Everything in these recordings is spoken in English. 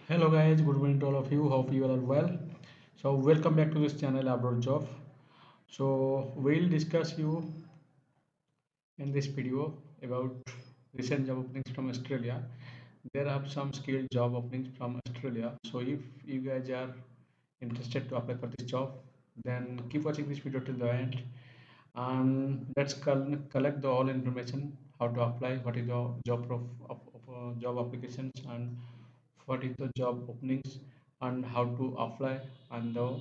Hello guys, good morning to all of you. Hope you all are well. So welcome back to this channel Welder Job. So we'll discuss you in this video about recent job openings from Australia. There are some skilled job openings from Australia. So if you guys are interested to apply for this job, then keep watching this video till the end. And let's collect the all information how to apply, what is the job applications, and what is the job openings and how to apply and the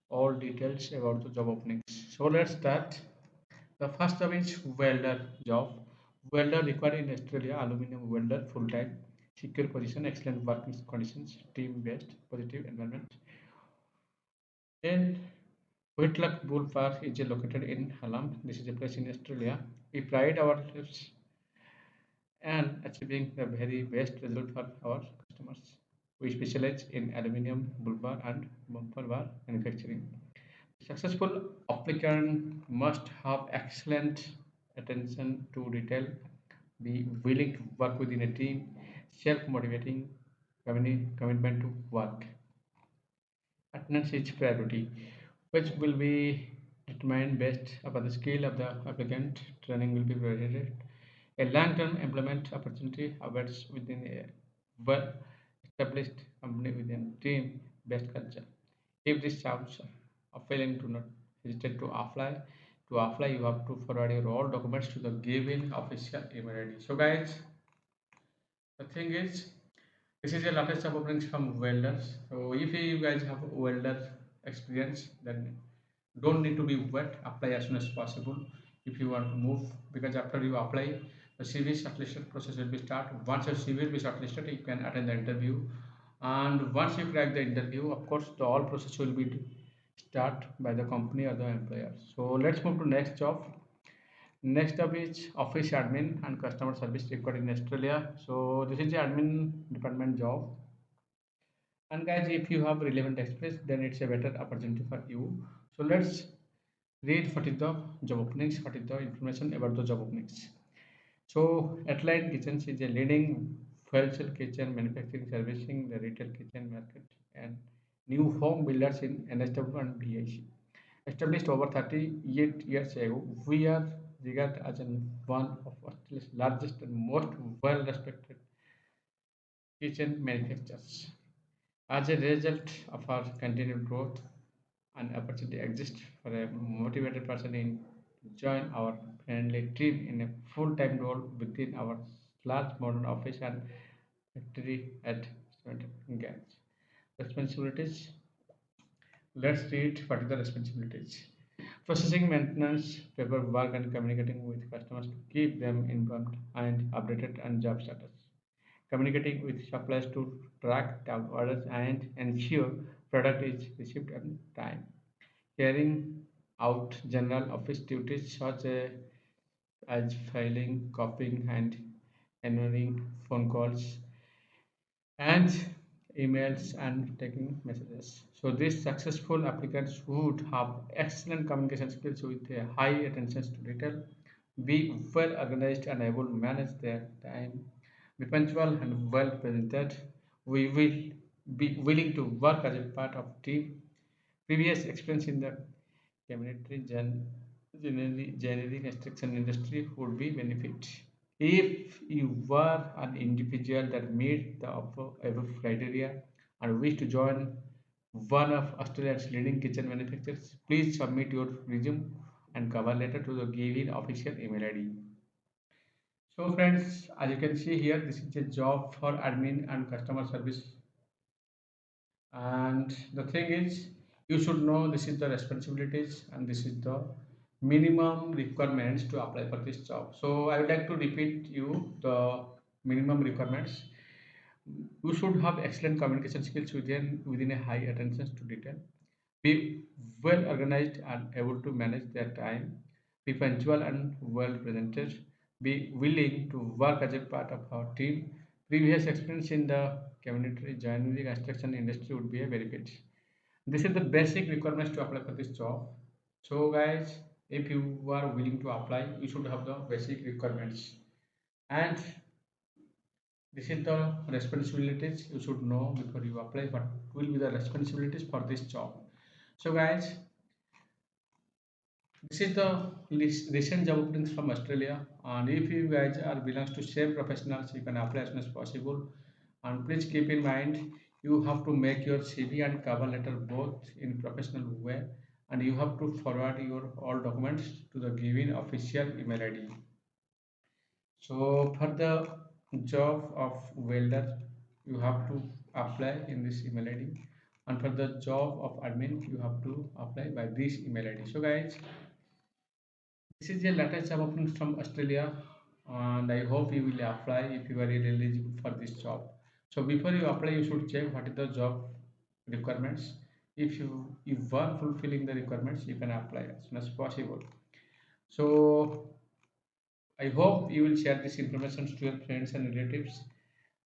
all details about the job openings. So let's start. The first job is welder job. Welder required in Australia, aluminum welder, full time, secure position, excellent working conditions, team based, positive environment. Then Whitlock Bull is located in Hallam. This is a place in Australia. We pride ourselves and achieving the very best result for our customers. We specialize in aluminium bullbar and bumper bar manufacturing. Successful applicant must have excellent attention to detail, be willing to work within a team, self-motivating, commitment to work. Attendance is priority, which will be determined based upon the skill of the applicant. Training will be provided. A long-term employment opportunity awaits within a well-established company within team-based culture. If this sounds appealing, do not hesitate to apply. To apply, you have to forward your all documents to the given official email ID. So, guys, the thing is, this is a latest job openings from welders. So, if you guys have welder experience, then don't need to be wet. Apply as soon as possible if you want to move, because after you apply, the CV shortlisted process will be start. Once your CV will be shortlisted, you can attend the interview, and once you crack the interview, of course, the all process will be start by the company or the employer. So let's move to next job. Next up is office admin and customer service required in Australia. So this is the admin department job. And guys, if you have relevant experience, then it's a better opportunity for you. So let's read what is the job openings, what is the information about the job openings. So Atelier Kitchens is a leading wholesale kitchen manufacturing servicing the retail kitchen market and new home builders in NSW and BIC. Established over 38 years ago, we are regarded as one of Australia's largest and most well-respected kitchen manufacturers. As a result of our continued growth, an opportunity exists for a motivated person in join our friendly team in a full-time role within our large modern office and factory at Gangs. Responsibilities. Let's read what are the responsibilities. Processing maintenance, paperwork, and communicating with customers to keep them informed and updated on job status. Communicating with suppliers to track down orders and ensure product is received on time. Carrying out general office duties such as filing, copying, and answering phone calls and emails and taking messages. So these successful applicants would have excellent communication skills with a high attention to detail, be well organized and able to manage their time, be punctual and well presented. We will be willing to work as a part of team. Previous experience in the community generally generic construction industry would be benefit. If you were an individual that meet the above criteria and wish to join one of Australia's leading kitchen manufacturers, please submit your resume and cover letter to the given official email ID. So friends, as you can see here, this is a job for admin and customer service. And the thing is, you should know this is the responsibilities and this is the minimum requirements to apply for this job. So I would like to repeat you the minimum requirements. You should have excellent communication skills within a high attention to detail, be well organized and able to manage their time, be punctual and well presented, be willing to work as a part of our team. Previous experience in the community joining the construction industry would be a benefit. This is the basic requirements to apply for this job. So guys, if you are willing to apply, you should have the basic requirements. And This is the responsibilities you should know before you apply. What will be the responsibilities for this job? So, guys, this is the recent job openings from Australia. And if you guys are belongs to same professionals, you can apply as soon as possible. And please keep in mind, you have to make your CV and cover letter both in professional way, and you have to forward your all documents to the given official email ID. So for the job of welder, you have to apply in this email ID, and for the job of admin, you have to apply by this email ID. So guys, this is a latest job opening from Australia, and I hope you will apply if you are eligible for this job. So before you apply, you should check what is the job requirements. If you are fulfilling the requirements, you can apply as soon as possible. So I hope you will share this information to your friends and relatives.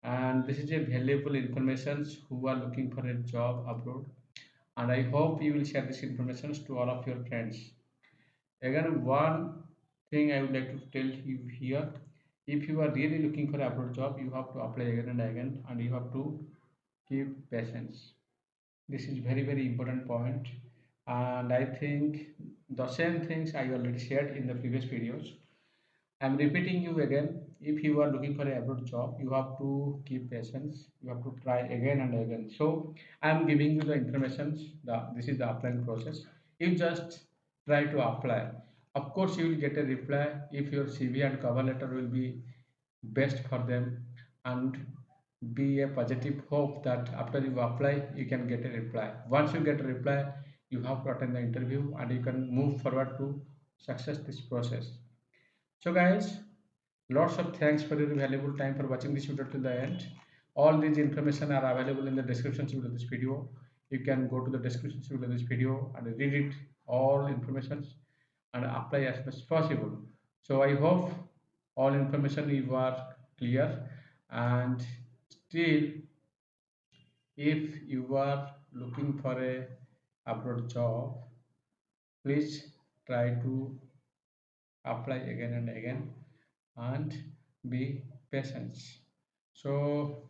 And this is a valuable information who are looking for a job abroad. And I hope you will share this information to all of your friends. Again, one thing I would like to tell you here, if you are really looking for a abroad job, you have to apply again and again, and you have to keep patience. This is very important point, and I think the same things I already shared in the previous videos. I'm repeating you again. If you are looking for a abroad job, you have to keep patience. You have to try again and again. So I'm giving you the information. This is the applying process. You just try to apply. Of course, you will get a reply if your CV and cover letter will be best for them, and be a positive hope that after you apply, you can get a reply. Once you get a reply, you have to attend the interview and you can move forward to success this process. So guys, lots of thanks for your valuable time for watching this video till the end. All these information are available in the description section of this video. You can go to the description section of this video and read it all information and apply as much as possible. So I hope all information you are clear, and still if you are looking for a abroad job, please try to apply again and again and be patient. So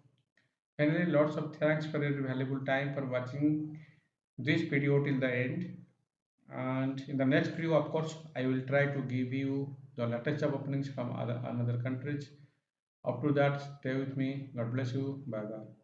finally, lots of thanks for your valuable time for watching this video till the end. And in the next video, of course, I will try to give you the latest job openings from other countries. Up to that, stay with me. God bless you. Bye bye.